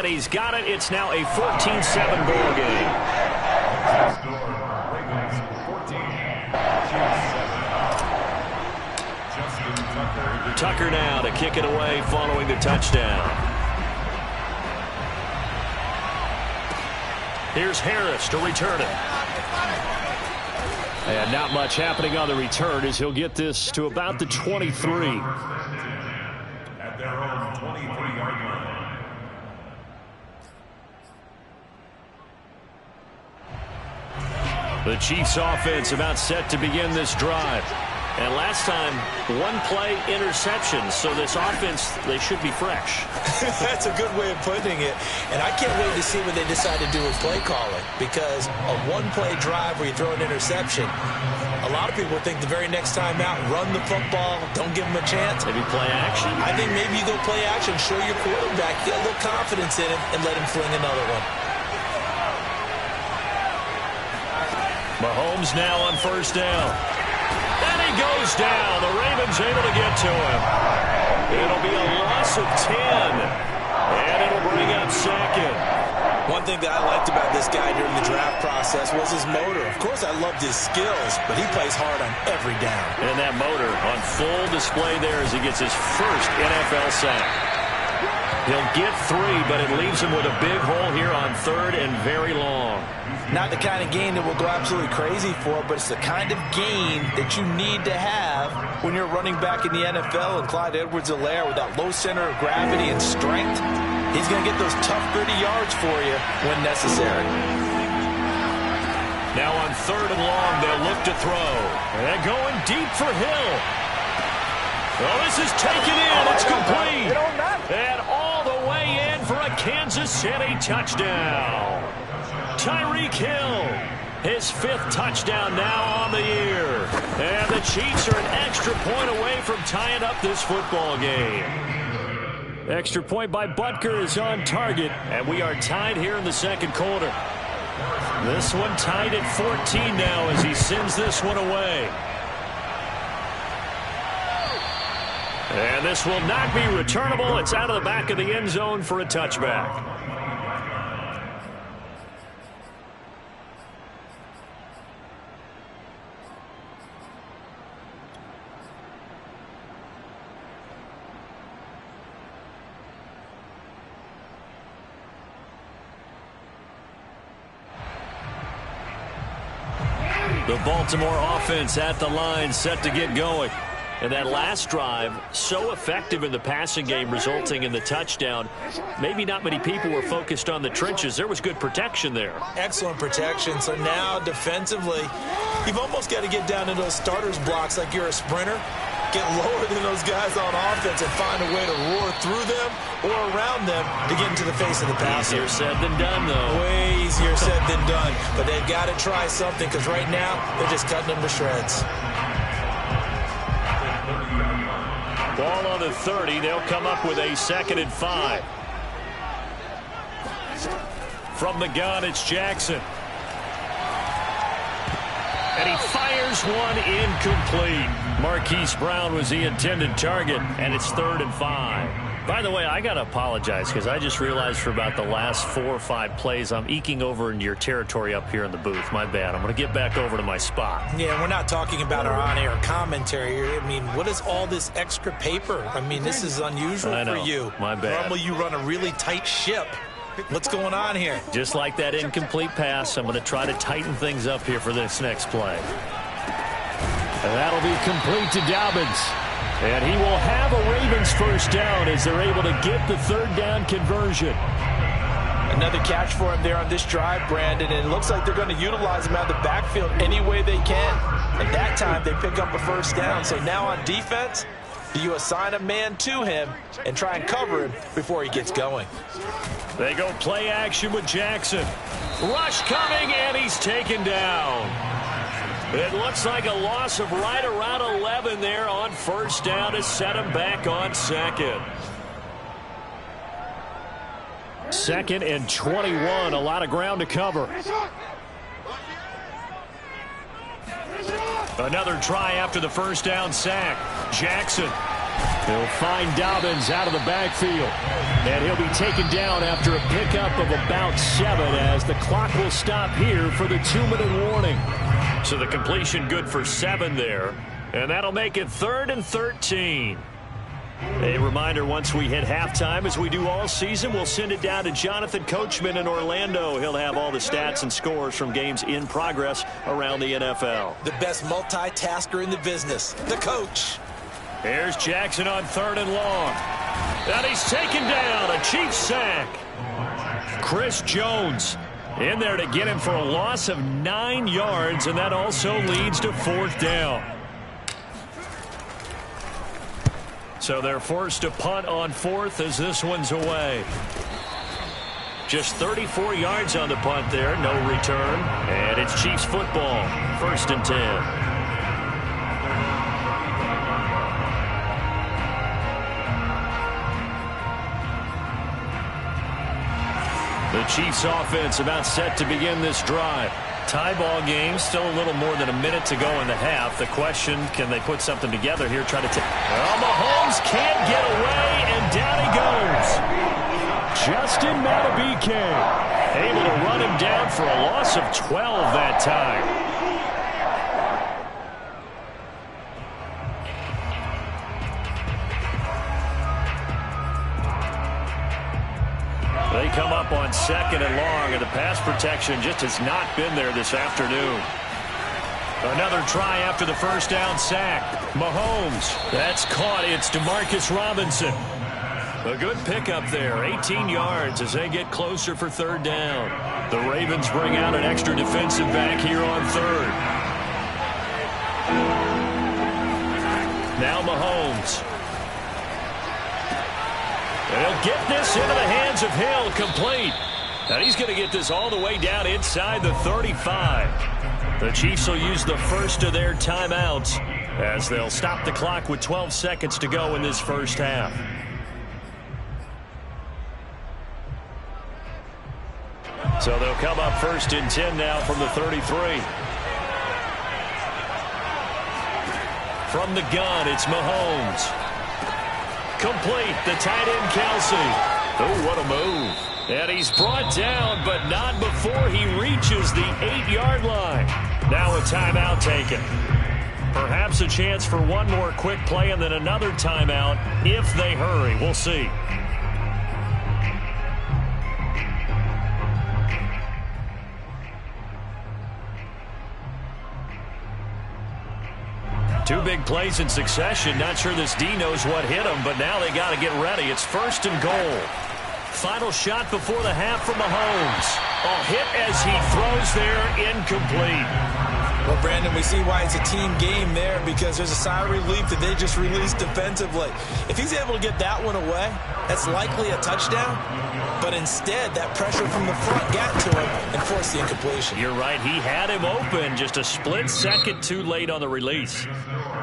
he's got it. It's now a 14-7 ball game. Tucker now to kick it away following the touchdown. Here's Harris to return it. And not much happening on the return as he'll get this to about the 23. At their own 23-yard line. The Chiefs offense about set to begin this drive. And last time, one play interception. So this offense, they should be fresh. That's a good way of putting it. And I can't wait to see what they decide to do with play calling. Because a one-play drive where you throw an interception, a lot of people think the very next time out, run the football, don't give them a chance. Maybe play action. I think maybe you go play action, show your quarterback, get a little confidence in him, and let him fling another one. Mahomes now on first down. And he goes down. The Ravens able to get to him. It'll be a loss of 10. And it'll bring up second. One thing that I liked about this guy during the draft process was his motor. Of course, I loved his skills, but he plays hard on every down. And that motor on full display there as he gets his first NFL sack. He'll get 3, but it leaves him with a big hole here on third and very long. Not the kind of game that we'll go absolutely crazy for, but it's the kind of game that you need to have when you're running back in the NFL. And Clyde Edwards-Helaire, with that low center of gravity and strength, he's going to get those tough, gritty yards for you when necessary. Now on third and long, they'll look to throw. And going deep for Hill. Well, this is taken in. It's complete. And all the way in for a Kansas City touchdown. Tyreek Hill, his 5th touchdown now on the year. And the Chiefs are an extra point away from tying up this football game. Extra point by Butker is on target, and we are tied here in the second quarter. This one tied at 14 now as he sends this one away. And this will not be returnable. It's out of the back of the end zone for a touchback. The Baltimore offense at the line, set to get going. And that last drive, so effective in the passing game, resulting in the touchdown. Maybe not many people were focused on the trenches. There was good protection there. Excellent protection. So now, defensively, you've almost got to get down to those starters blocks like you're a sprinter. Get lower than those guys on offense and find a way to roar through them or around them to get into the face of the passer. Easier said than done, though. Way easier said than done. But they've got to try something because right now they're just cutting them to shreds. Ball on the 30. They'll come up with a 2nd and 5. From the gun, it's Jackson. And he fires one incomplete. Marquise Brown was the intended target, and it's 3rd and 5. By the way, I got to apologize because I just realized for about the last 4 or 5 plays, I'm eking over into your territory up here in the booth. My bad. I'm going to get back over to my spot. Yeah, we're not talking about our on-air commentary here. I mean, what is all this extra paper? I mean, this is unusual for you. My bad. Normally you run a really tight ship. What's going on here? Just like that incomplete pass, I'm going to try to tighten things up here for this next play. And that'll be complete to Dobbins. And he will have a Ravens first down as they're able to get the 3rd down conversion. Another catch for him there on this drive, Brandon, and it looks like they're going to utilize him out of the backfield any way they can. At that time, they pick up a first down. So now on defense, do you assign a man to him and try and cover him before he gets going? They go play action with Jackson. Rush coming, and he's taken down. It looks like a loss of right around 11 there on first down to set him back on 2nd. 2nd and 21, a lot of ground to cover. Another try after the first down sack. Jackson He'll find Dobbins out of the backfield. And he'll be taken down after a pickup of about 7 as the clock will stop here for the 2-minute warning. So the completion good for 7 there. And that'll make it 3rd and 13. A reminder, once we hit halftime, as we do all season, we'll send it down to Jonathan Coachman in Orlando. He'll have all the stats and scores from games in progress around the NFL. The best multitasker in the business, the coach. Here's Jackson on 3rd and long. And he's taken down, a Chiefs sack. Chris Jones in there to get him for a loss of 9 yards, and that also leads to 4th down. So they're forced to punt on 4th as this one's away. Just 34 yards on the punt there, no return. And it's Chiefs football, 1st and 10. The Chiefs offense about set to begin this drive. Tie ball game, still a little more than a minute to go in the half. The question, can they put something together here, try to take... Well, Mahomes can't get away, and down he goes. Justin Madubuike able to run him down for a loss of 12 that time. They come up on 2nd and long, and the pass protection just has not been there this afternoon. Another try after the 1st down sack. Mahomes, that's caught. It's Demarcus Robinson. A good pickup there, 18 yards as they get closer for 3rd down. The Ravens bring out an extra defensive back here on 3rd. Now Mahomes. And he'll get this into the hands of Hill, complete. And he's going to get this all the way down inside the 35. The Chiefs will use the first of their timeouts as they'll stop the clock with 12 seconds to go in this first half. So they'll come up 1st and 10 now from the 33. From the gun, it's Mahomes. Complete, the tight end Kelsey. Oh, what a move. And he's brought down, but not before he reaches the 8-yard line. Now a timeout taken. Perhaps a chance for one more quick play and then another timeout if they hurry. We'll see. Two big plays in succession. Not sure this D knows what hit him, but now they got to get ready. It's 1st and goal. Final shot before the half from Mahomes. A hit as he throws there, incomplete. Well, Brandon, we see why it's a team game there, because there's a sigh of relief that they just released defensively. If he's able to get that one away, that's likely a touchdown. But instead, that pressure from the front got to him and forced the incompletion. You're right. He had him open, just a split second too late on the release.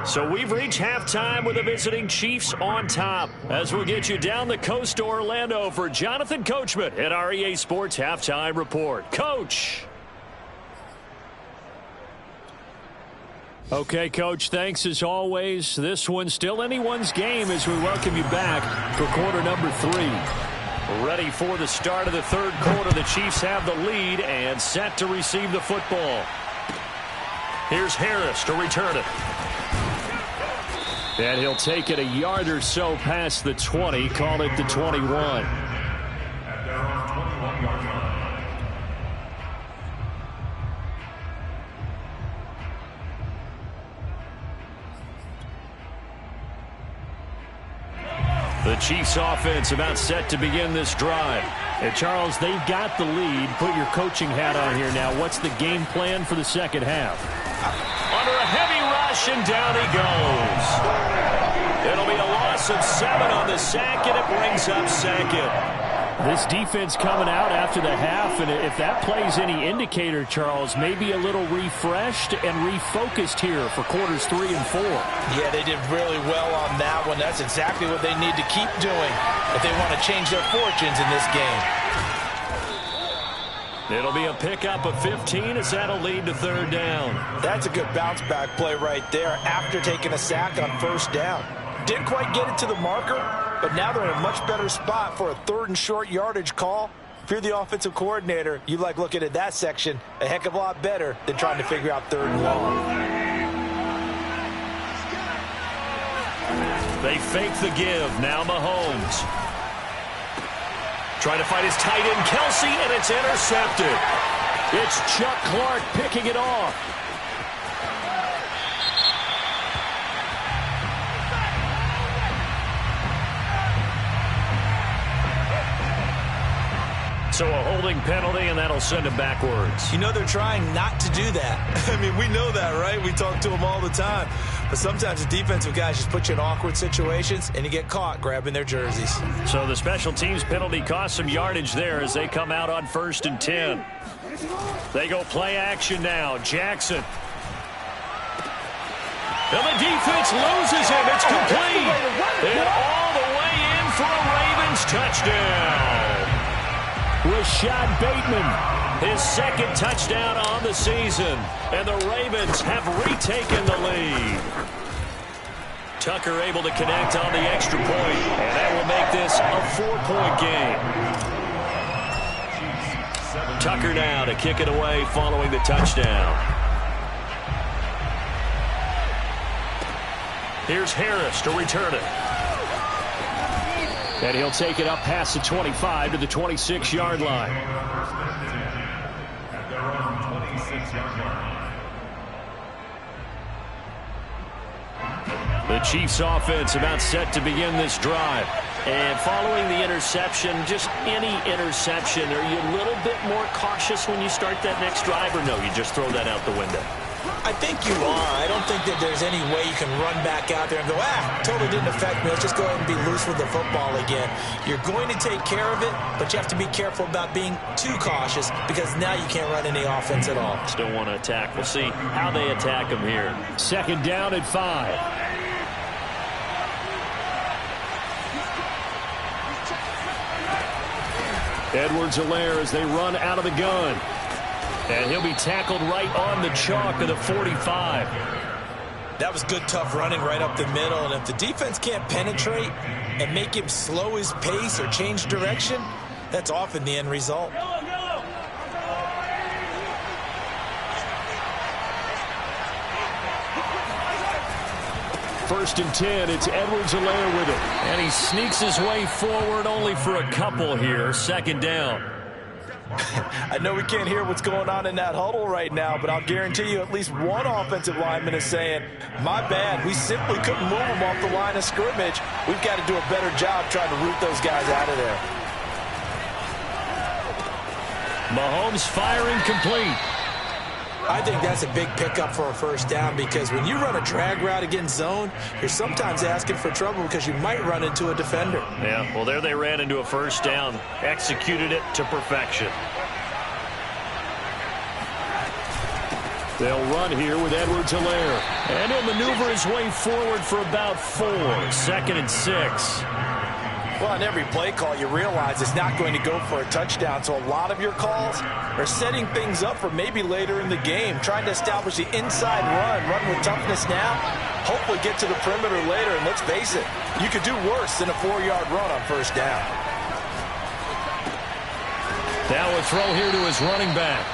So we've reached halftime with the visiting Chiefs on top. As we'll get you down the coast to Orlando for Jonathan Coachman at our EA Sports Halftime Report. Coach. Okay, Coach, thanks as always. This one's still anyone's game as we welcome you back for quarter number 3. Ready for the start of the 3rd quarter. The Chiefs have the lead and set to receive the football. Here's Harris to return it. And he'll take it a yard or so past the 20, call it the 21. The Chiefs offense about set to begin this drive. And Charles, they've got the lead. Put your coaching hat on here now. What's the game plan for the second half? Under a heavy rush, and down he goes. It'll be a loss of 7 on the sack, and it brings up 2nd. This defense coming out after the half, and if that plays any indicator, Charles, maybe a little refreshed and refocused here for quarters 3 and 4. Yeah, they did really well on that one. That's exactly what they need to keep doing if they want to change their fortunes in this game. It'll be a pickup of 15 as that'll lead to 3rd down. That's a good bounce back play right there after taking a sack on 1st down. Didn't quite get it to the marker, but now they're in a much better spot for a 3rd and short yardage call. If you're the offensive coordinator, you like looking at that section a heck of a lot better than trying to figure out 3rd and long. They fake the give. Now Mahomes. Trying to find his tight end, Kelce, and it's intercepted. It's Chuck Clark picking it off. So a holding penalty, and that'll send him backwards. You know they're trying not to do that. I mean, we know that, right? We talk to them all the time. But sometimes the defensive guys just put you in awkward situations, and you get caught grabbing their jerseys. So the special teams penalty cost some yardage there as they come out on 1st and 10. They go play action now. Jackson. And the defense loses him. It's complete. And all the way in for a Ravens touchdown. Rashad Bateman, his 2nd touchdown on the season. And the Ravens have retaken the lead. Tucker able to connect on the extra point, and that will make this a 4-point game. Tucker now to kick it away following the touchdown. Here's Harris to return it. And he'll take it up past the 25 to the 26-yard line. At their own 26-yard line. The Chiefs offense about set to begin this drive. And following the interception, just any interception, are you a little bit more cautious when you start that next drive, or no, you just throw that out the window? I think you are. I don't think that there's any way you can run back out there and go, totally didn't affect me. Let's just go ahead and be loose with the football again. You're going to take care of it, but you have to be careful about being too cautious because now you can't run any offense at all. Still want to attack. We'll see how they attack them here. 2nd down at 5. Edwards-Helaire as they run out of the gun. And he'll be tackled right on the chalk of the 45. That was good, tough running right up the middle. And if the defense can't penetrate and make him slow his pace or change direction, that's often the end result. First and 10, it's Edwards-Helaire with it. And he sneaks his way forward only for a couple here. 2nd down. I know we can't hear what's going on in that huddle right now, but I'll guarantee you at least one offensive lineman is saying, my bad, we simply couldn't move them off the line of scrimmage. We've got to do a better job trying to root those guys out of there. Mahomes firing complete. I think that's a big pickup for a 1st down because when you run a drag route against zone, you're sometimes asking for trouble because you might run into a defender. Yeah, well, there they ran into a 1st down, executed it to perfection. They'll run here with Edwards-Helaire. And he'll maneuver his way forward for about 4. 2nd and 6. Well, on every play call, you realize it's not going to go for a touchdown. So a lot of your calls are setting things up for maybe later in the game, trying to establish the inside run with toughness now, hopefully get to the perimeter later. And let's face it, you could do worse than a 4-yard run on 1st down. Now a throw here to his running back.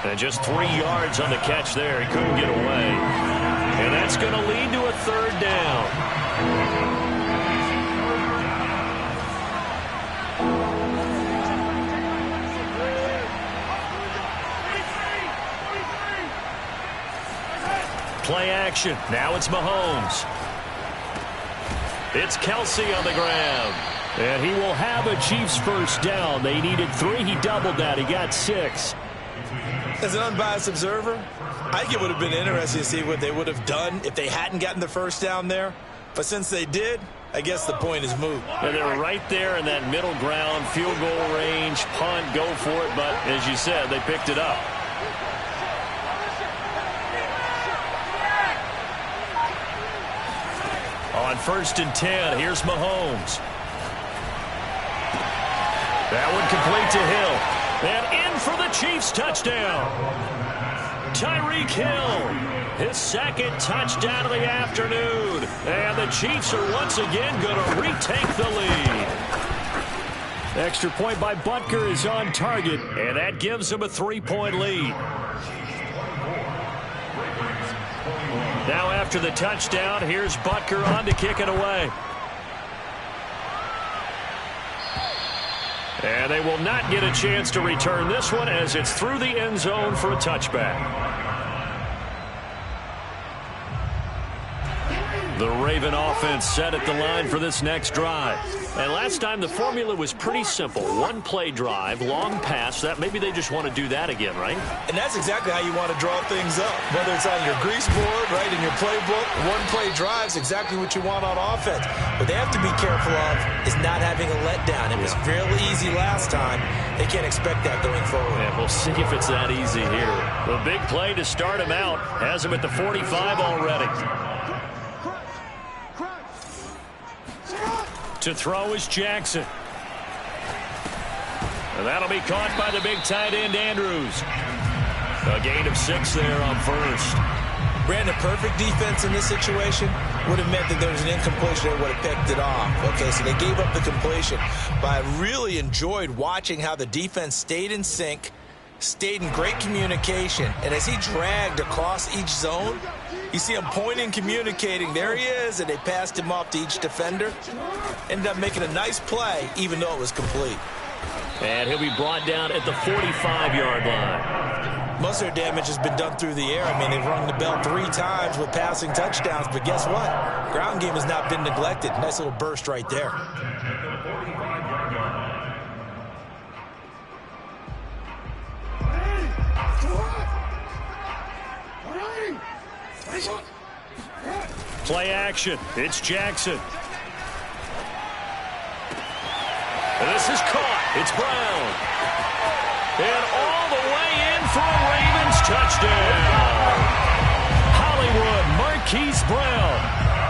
And just 3 yards on the catch there. He couldn't get away. And that's going to lead to a 3rd down. Play action. Now it's Mahomes. It's Kelce on the ground. And he will have a Chiefs 1st down. They needed 3. He doubled that. He got 6. As an unbiased observer, I think it would have been interesting to see what they would have done if they hadn't gotten the 1st down there. But since they did, I guess the point is moot. And they were right there in that middle ground, field goal range, punt, go for it. But as you said, they picked it up. On 1st and 10, here's Mahomes. That one complete to Hill. And in for the Chiefs touchdown. Tyreek Hill, his 2nd touchdown of the afternoon. And the Chiefs are once again going to retake the lead. Extra point by Butker is on target, and that gives them a 3-point lead. Now after the touchdown, here's Butker on to kick it away. And they will not get a chance to return this one as it's through the end zone for a touchback. The Raven offense set at the line for this next drive. And last time the formula was pretty simple. One-play drive, long pass. That maybe they just want to do that again, right? And that's exactly how you want to draw things up. Whether it's on your grease board, right, in your playbook, one-play drive is exactly what you want on offense. What they have to be careful of is not having a letdown. It was fairly easy last time. They can't expect that going forward. Yeah, we'll see if it's that easy here. The big play to start him out has him at the 45 already. To throw is Jackson. And that'll be caught by the big tight end, Andrews. A gain of 6 there on first. Brandon, perfect defense in this situation would have meant that there was an incompletion that would have picked it off. Okay, so they gave up the completion. But I really enjoyed watching how the defense stayed in sync, stayed in great communication. And as he dragged across each zone, you see him pointing, communicating. There he is, and they passed him off to each defender. Ended up making a nice play, even though it was complete. And he'll be brought down at the 45-yard line. Most of their damage has been done through the air. I mean, they've rung the bell 3 times with passing touchdowns, but guess what? Ground game has not been neglected. Nice little burst right there. Play action. It's Jackson. And this is caught. It's Brown. And all the way in for a Ravens touchdown. Hollywood Marquise Brown.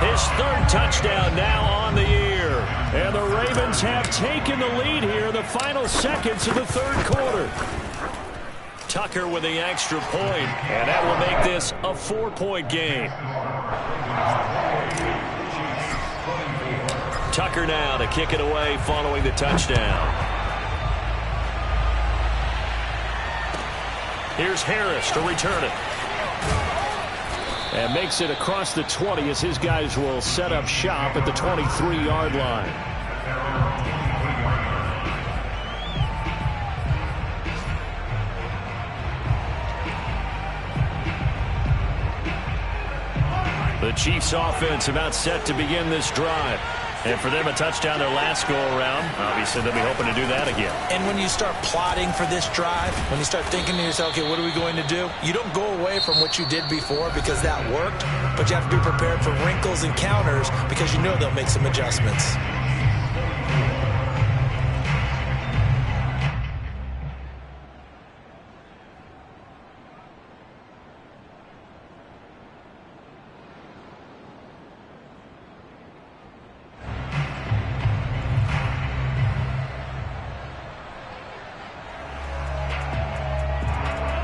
His 3rd touchdown now on the year. And the Ravens have taken the lead here in the final seconds of the 3rd quarter. Tucker with the extra point, and that will make this a 4-point game. Tucker now to kick it away following the touchdown. Here's Harris to return it. And makes it across the 20 as his guys will set up shop at the 23-yard line. The Chiefs offense about set to begin this drive. And for them, a touchdown their last go-around. Obviously, they'll be hoping to do that again. And when you start plotting for this drive, when you start thinking to yourself, okay, what are we going to do? You don't go away from what you did before because that worked, but you have to be prepared for wrinkles and counters because you know they'll make some adjustments.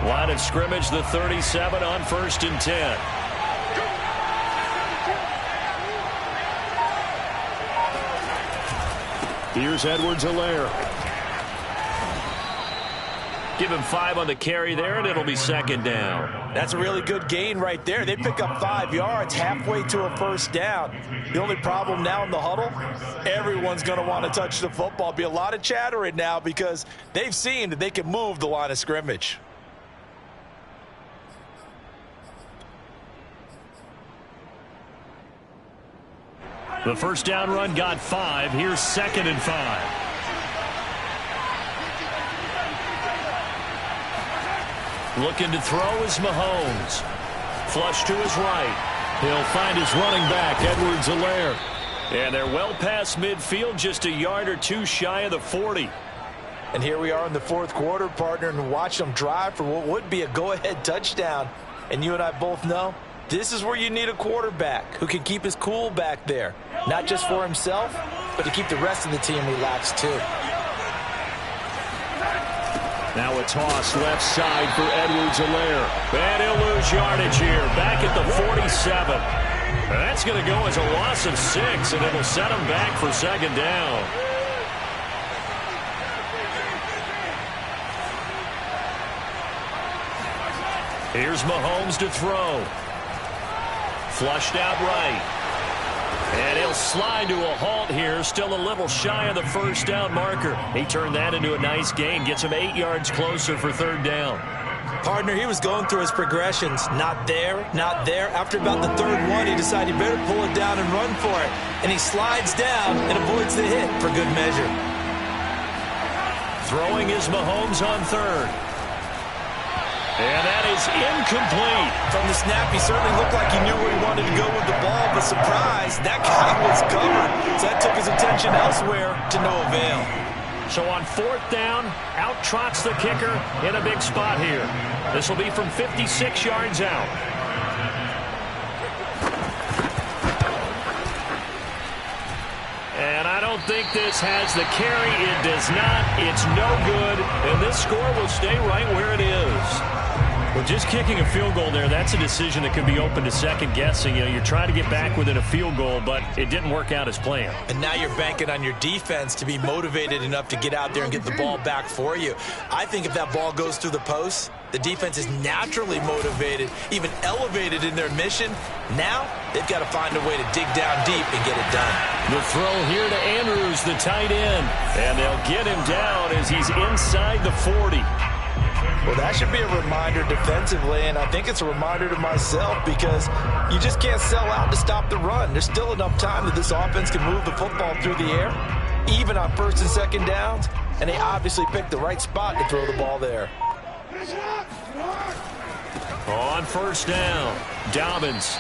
Line of scrimmage, the 37 on 1st and 10. Here's Edwards-Helaire. Give him 5 on the carry there, and it'll be 2nd down. That's a really good gain right there. They pick up 5 yards halfway to a 1st down. The only problem now in the huddle, everyone's going to want to touch the football. Be a lot of chattering now because they've seen that they can move the line of scrimmage. The 1st down run got 5. Here's 2nd and 5. Looking to throw is Mahomes. Flush to his right. He'll find his running back, Edwards-Helaire. And they're well past midfield, just a yard or 2 shy of the 40. And here we are in the 4th quarter, partner, and watch them drive for what would be a go-ahead touchdown. And you and I both know this is where you need a quarterback who can keep his cool back there. Not just for himself, but to keep the rest of the team relaxed too. Now a toss left side for Edwards-Helaire. And he'll lose yardage here. Back at the 47. And that's going to go as a loss of 6, and it'll set him back for second down. Here's Mahomes to throw. Flushed out right. And he'll slide to a halt here. Still a little shy of the first down marker. He turned that into a nice gain. Gets him 8 yards closer for third down. Partner, he was going through his progressions. Not there, not there. After about the third one, he decided he better pull it down and run for it. And he slides down and avoids the hit for good measure. Throwing is Mahomes on third. And that is incomplete. From the snap, he certainly looked like he knew where he wanted to go with the ball, but surprise, that guy was covered. So that took his attention elsewhere to no avail. So on fourth down, out trots the kicker in a big spot here. This will be from 56 yards out. And I don't think this has the carry. It does not. It's no good. And this score will stay right where it is. Well, just kicking a field goal there, that's a decision that could be open to second guessing. You know, you're trying to get back within a field goal, but it didn't work out as planned. And now you're banking on your defense to be motivated enough to get out there and get the ball back for you. I think if that ball goes through the post, the defense is naturally motivated, even elevated in their mission. Now they've got to find a way to dig down deep and get it done. The throw here to Andrews, the tight end. And they'll get him down as he's inside the 40. Well, that should be a reminder defensively, and I think it's a reminder to myself because you just can't sell out to stop the run. There's still enough time that this offense can move the football through the air, even on first and second downs, and they obviously picked the right spot to throw the ball there. On first down, Dobbins.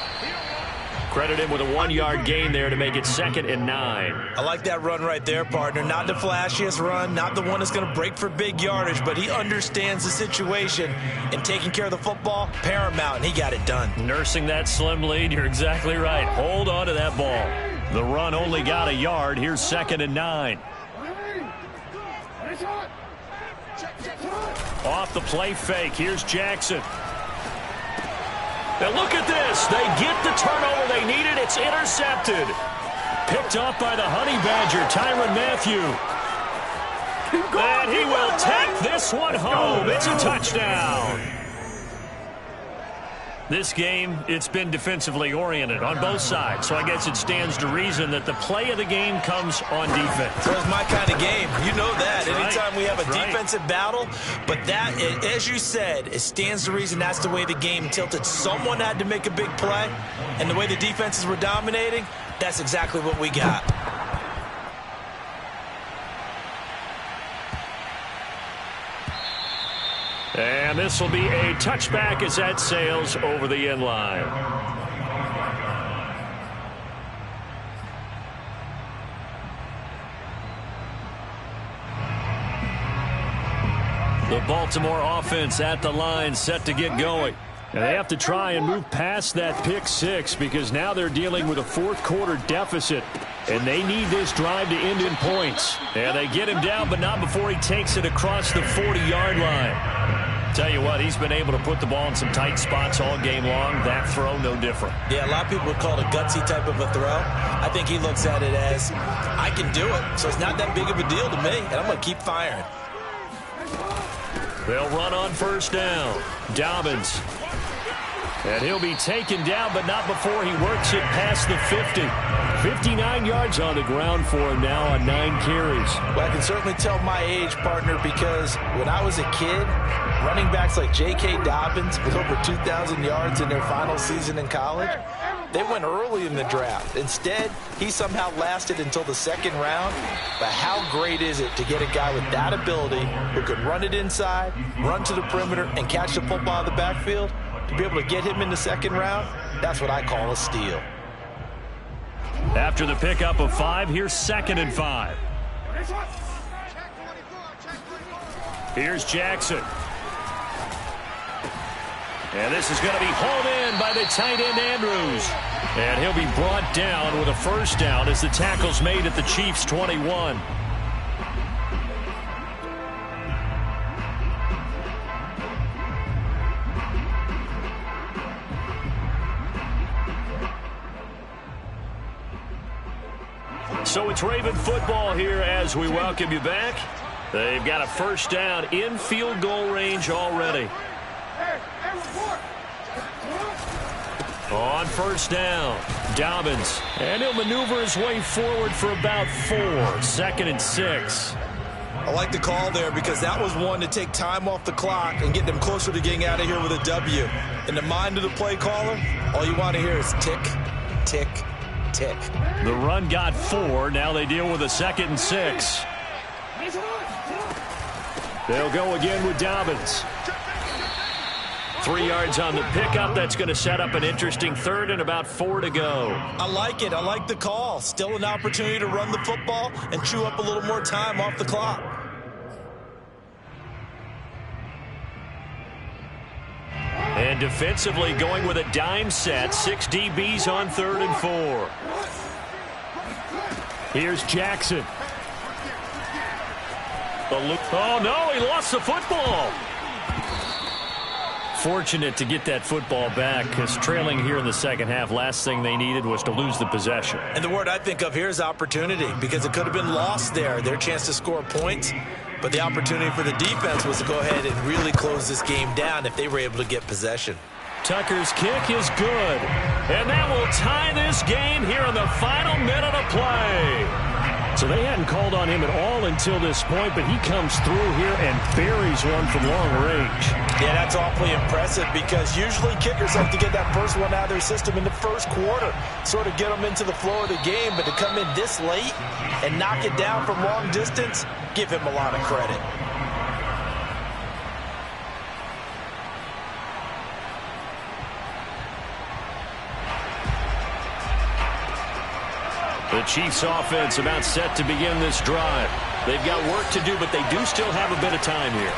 Credit him with a 1-yard gain there to make it 2nd and 9. I like that run right there, partner. Not the flashiest run, not the one that's going to break for big yardage, but he understands the situation, and taking care of the football, paramount, and he got it done. Nursing that slim lead, you're exactly right. Hold on to that ball. The run only got a yard. Here's 2nd and 9. Off the play fake. Here's Jackson. Now look at this. They get the turnover they needed. It's intercepted. Picked up by the Honey Badger, Tyrann Mathieu. And he will take this one home. It's a touchdown. This game, it's been defensively oriented on both sides, so I guess it stands to reason that the play of the game comes on defense. Well, it's my kind of game. You know that. That's Anytime we have a right. defensive battle, but that, as you said, it stands to reason that's the way the game tilted. Someone had to make a big play, and the way the defenses were dominating, that's exactly what we got. And this will be a touchback as that sails over the end line. The Baltimore offense at the line, set to get going. And they have to try and move past that pick six because now they're dealing with a fourth-quarter deficit. And they need this drive to end in points. And they get him down, but not before he takes it across the 40-yard line. Tell you what, he's been able to put the ball in some tight spots all game long. That throw, no different. Yeah, a lot of people would call it a gutsy type of a throw. I think he looks at it as, I can do it, so it's not that big of a deal to me, and I'm going to keep firing. They'll run on first down. Dobbins. And he'll be taken down, but not before he works it past the 50. 59 yards on the ground for him now on 9 carries. Well, I can certainly tell my age, partner, because when I was a kid, running backs like J.K. Dobbins with over 2,000 yards in their final season in college, they went early in the draft. Instead, he somehow lasted until the second round. But how great is it to get a guy with that ability who can run it inside, run to the perimeter, and catch the football out of the backfield? To be able to get him in the second round, that's what I call a steal. After the pickup of 5, here's 2nd and 5. Here's Jackson. And this is going to be hauled in by the tight end Andrews. And he'll be brought down with a first down as the tackle's made at the Chiefs' 21. So it's Raven football here as we welcome you back. They've got a first down in field goal range already. On first down, Dobbins. And he'll maneuver his way forward for about 4. 2nd and 6. I like the call there because that was one to take time off the clock and get them closer to getting out of here with a W. In the mind of the play caller, all you want to hear is tick, tick, tick. The run got 4. Now they deal with a 2nd and 6. They'll go again with Dobbins. 3 yards on the pickup. That's going to set up an interesting 3rd and about 4 to go. I like it. I like the call. Still an opportunity to run the football and chew up a little more time off the clock. And defensively going with a dime set. 6 DBs on 3rd and 4. Here's Jackson. Oh, no, he lost the football. Fortunate to get that football back because trailing here in the second half, last thing they needed was to lose the possession. And the word I think of here is opportunity because it could have been lost there, their chance to score points. But the opportunity for the defense was to go ahead and really close this game down if they were able to get possession. Tucker's kick is good. And that will tie this game here in the final minute of play. So they hadn't called on him at all until this point, but he comes through here and buries one from long range. Yeah, that's awfully impressive because usually kickers like to get that first one out of their system in the first quarter, sort of get them into the flow of the game, but to come in this late and knock it down from long distance, give him a lot of credit. The Chiefs offense about set to begin this drive. They've got work to do, but they do still have a bit of time here.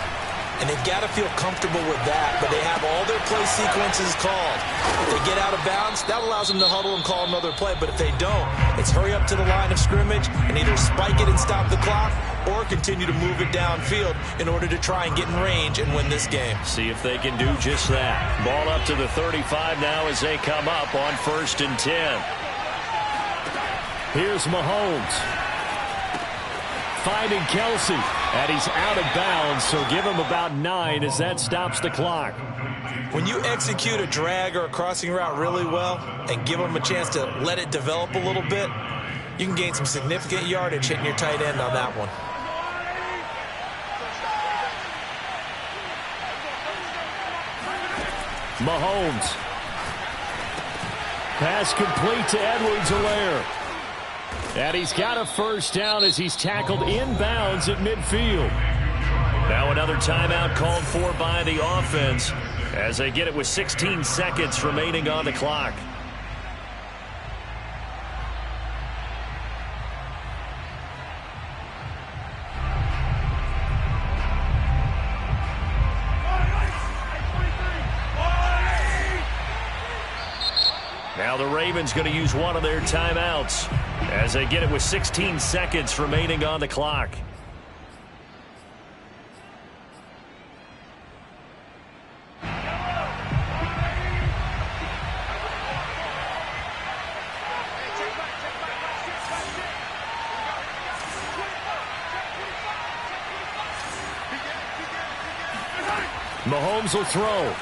And they've got to feel comfortable with that, but they have all their play sequences called. If they get out of bounds, that allows them to huddle and call another play, but if they don't, it's hurry up to the line of scrimmage and either spike it and stop the clock or continue to move it downfield in order to try and get in range and win this game. See if they can do just that. Ball up to the 35 now as they come up on 1st and 10. Here's Mahomes. Finding Kelsey. And he's out of bounds, so give him about 9 as that stops the clock. When you execute a drag or a crossing route really well and give them a chance to let it develop a little bit, you can gain some significant yardage hitting your tight end on that one. Mahomes. Pass complete to Edwards-Helaire. And he's got a first down as he's tackled inbounds at midfield. Now another timeout called for by the offense as they get it with 16 seconds remaining on the clock. Now the Ravens going to use one of their timeouts as they get it with 16 seconds remaining on the clock. Mahomes will throw.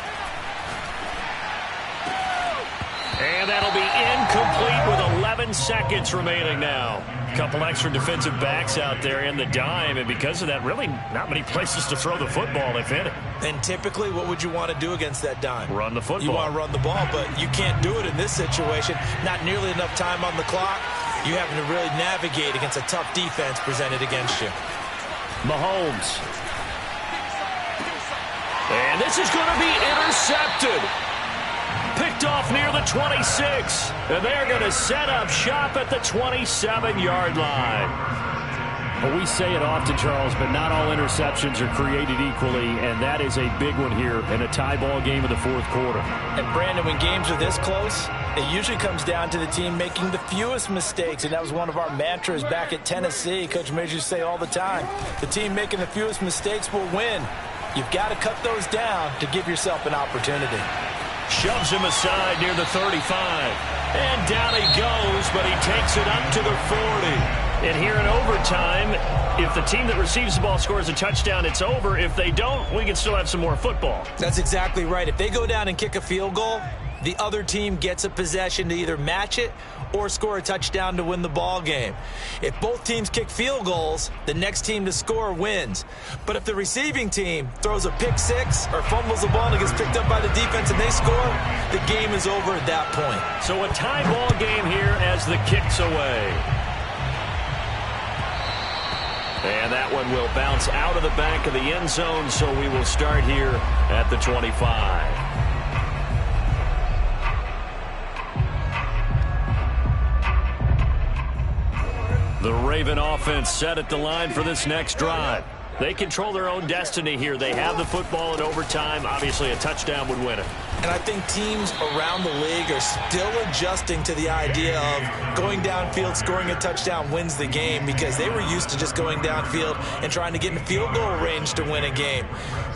And that'll be incomplete with 11 seconds remaining now. A couple extra defensive backs out there in the dime, and because of that, really not many places to throw the football, if any. And typically, what would you want to do against that dime? Run the football. You want to run the ball, but you can't do it in this situation. Not nearly enough time on the clock. You having to really navigate against a tough defense presented against you. Mahomes. And this is going to be intercepted. Picked off near the 26. And they're going to set up shop at the 27-yard line. Well, we say it often, Charles, but not all interceptions are created equally, and that is a big one here in a tie ball game in the fourth quarter. And, Brandon, when games are this close, it usually comes down to the team making the fewest mistakes, and that was one of our mantras back at Tennessee. Coach Majors used to say all the time, the team making the fewest mistakes will win. You've got to cut those down to give yourself an opportunity. Shoves him aside near the 35. And down he goes, but he takes it up to the 40. And here in overtime, if the team that receives the ball scores a touchdown, it's over. If they don't, we can still have some more football. That's exactly right. If they go down and kick a field goal, the other team gets a possession to either match it or score a touchdown to win the ball game. If both teams kick field goals, the next team to score wins. But if the receiving team throws a pick six or fumbles the ball and it gets picked up by the defense and they score, the game is over at that point. So a tie ball game here as the kick's away. And that one will bounce out of the back of the end zone, so we will start here at the 25. The Raven offense set at the line for this next drive. They control their own destiny here. They have the football in overtime. Obviously, a touchdown would win it. And I think teams around the league are still adjusting to the idea of going downfield, scoring a touchdown wins the game, because they were used to just going downfield and trying to get in field goal range to win a game.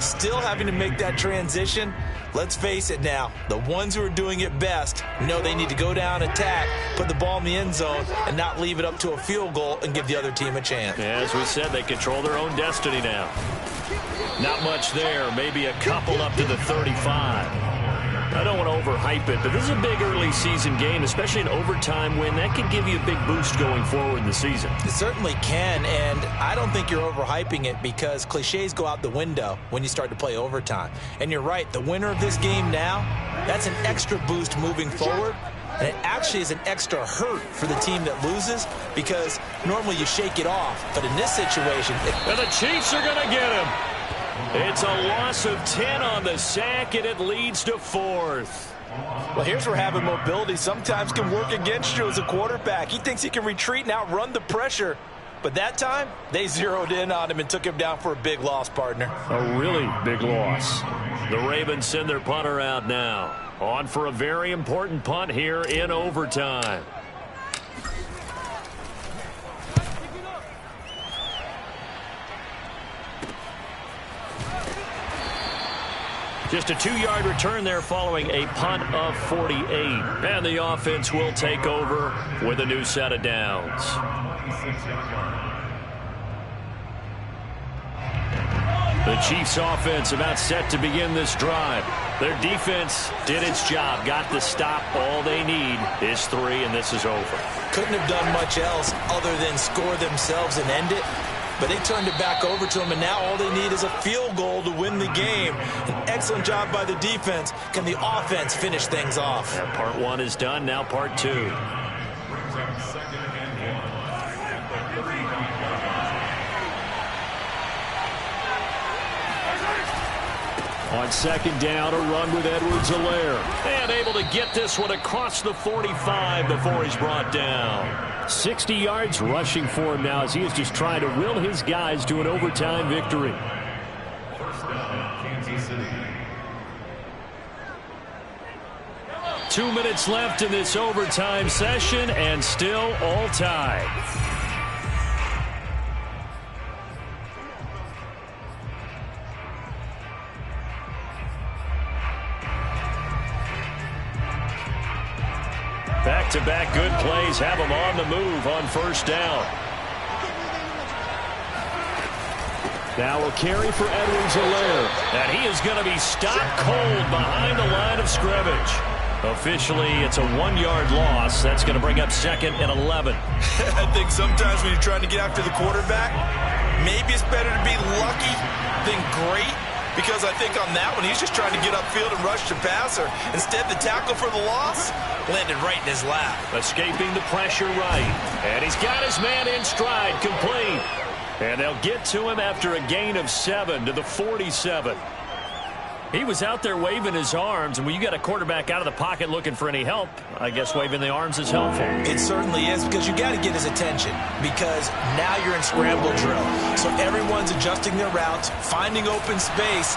Still having to make that transition. Let's face it now, the ones who are doing it best know they need to go down, attack, put the ball in the end zone, and not leave it up to a field goal and give the other team a chance. As we said, they control their own destiny now. Not much there, maybe a couple up to the 35. I don't want to overhype it, but this is a big early season game, especially an overtime win. That can give you a big boost going forward in the season. It certainly can, and I don't think you're overhyping it because cliches go out the window when you start to play overtime. And you're right, the winner of this game now, that's an extra boost moving forward, and it actually is an extra hurt for the team that loses because normally you shake it off, but in this situation... And the Chiefs are going to get him. It's a loss of 10 on the sack, and it leads to 4th. Well, here's where having mobility sometimes can work against you as a quarterback. He thinks he can retreat and outrun the pressure. But that time, they zeroed in on him and took him down for a big loss, partner. A really big loss. The Ravens send their punter out now. On for a very important punt here in overtime. Just a 2-yard return there following a punt of 48. And the offense will take over with a new set of downs. The Chiefs offense about set to begin this drive. Their defense did its job, got the stop. All they need is 3, and this is over. Couldn't have done much else other than score themselves and end it. But they turned it back over to them, and now all they need is a field goal to win the game. An excellent job by the defense. Can the offense finish things off? Yeah, part 1 is done, now part 2. On second down, a run with Edwards-Helaire. And able to get this one across the 45 before he's brought down. 60 yards rushing for him now as he is just trying to will his guys to an overtime victory. First down, Kansas City. 2 minutes left in this overtime session, and still all tied. Back-to-back good plays have them on the move on first down. Now a carry for Edwards-Helaire. And he is going to be stopped cold behind the line of scrimmage. Officially, it's a 1-yard loss. That's going to bring up 2nd and 11. I think sometimes when you're trying to get after the quarterback, maybe it's better to be lucky than great. Because I think on that one, he's just trying to get upfield and rush the passer. Instead, the tackle for the loss landed right in his lap. Escaping the pressure right. And he's got his man in stride, complete. And they'll get to him after a gain of 7 to the 47. He was out there waving his arms, and when you got a quarterback out of the pocket looking for any help, I guess waving the arms is helpful. It certainly is, because you got to get his attention, because now you're in scramble drill. So everyone's adjusting their routes, finding open space.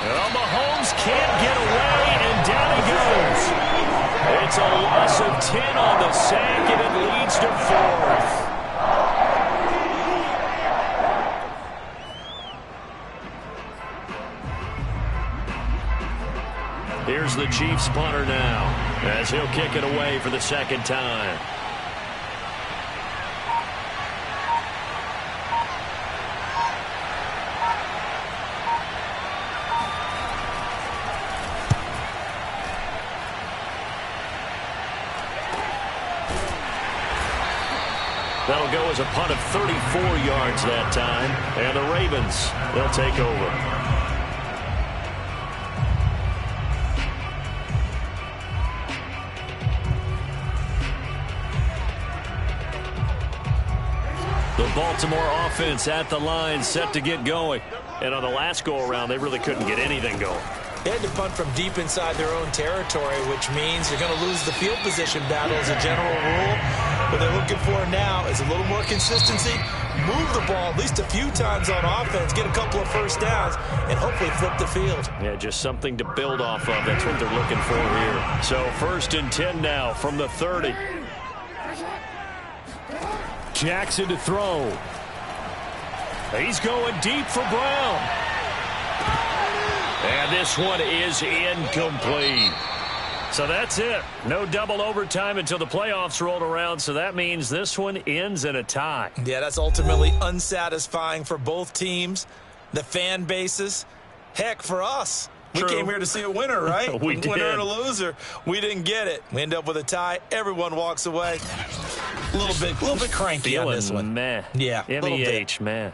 Well, Mahomes can't get away, and down he goes. It's a loss of 10 on the sack, and it leads to 4th. Here's the Chiefs punter now. as he'll kick it away for the second time. That'll go as a punt of 34 yards that time. And the Ravens, they'll take over. The Baltimore offense at the line, set to get going. And on the last go-around, they really couldn't get anything going. They had to punt from deep inside their own territory, which means you're going to lose the field position battle as a general rule. What they're looking for now is a little more consistency, move the ball at least a few times on offense, get a couple of first downs, and hopefully flip the field. Yeah, just something to build off of. That's what they're looking for here. So 1st and 10 now from the 30. Jackson to throw. He's going deep for Brown. And this one is incomplete. So that's it. No double overtime until the playoffs rolled around, so that means this one ends in a tie. Yeah, that's ultimately unsatisfying for both teams, the fan bases. Heck, for us. True. We came here to see a winner, right? We did. Winner and a loser. We didn't get it. We end up with a tie. Everyone walks away. A little bit cranky on this one. Meh. Yeah, a little bit. MEH, man.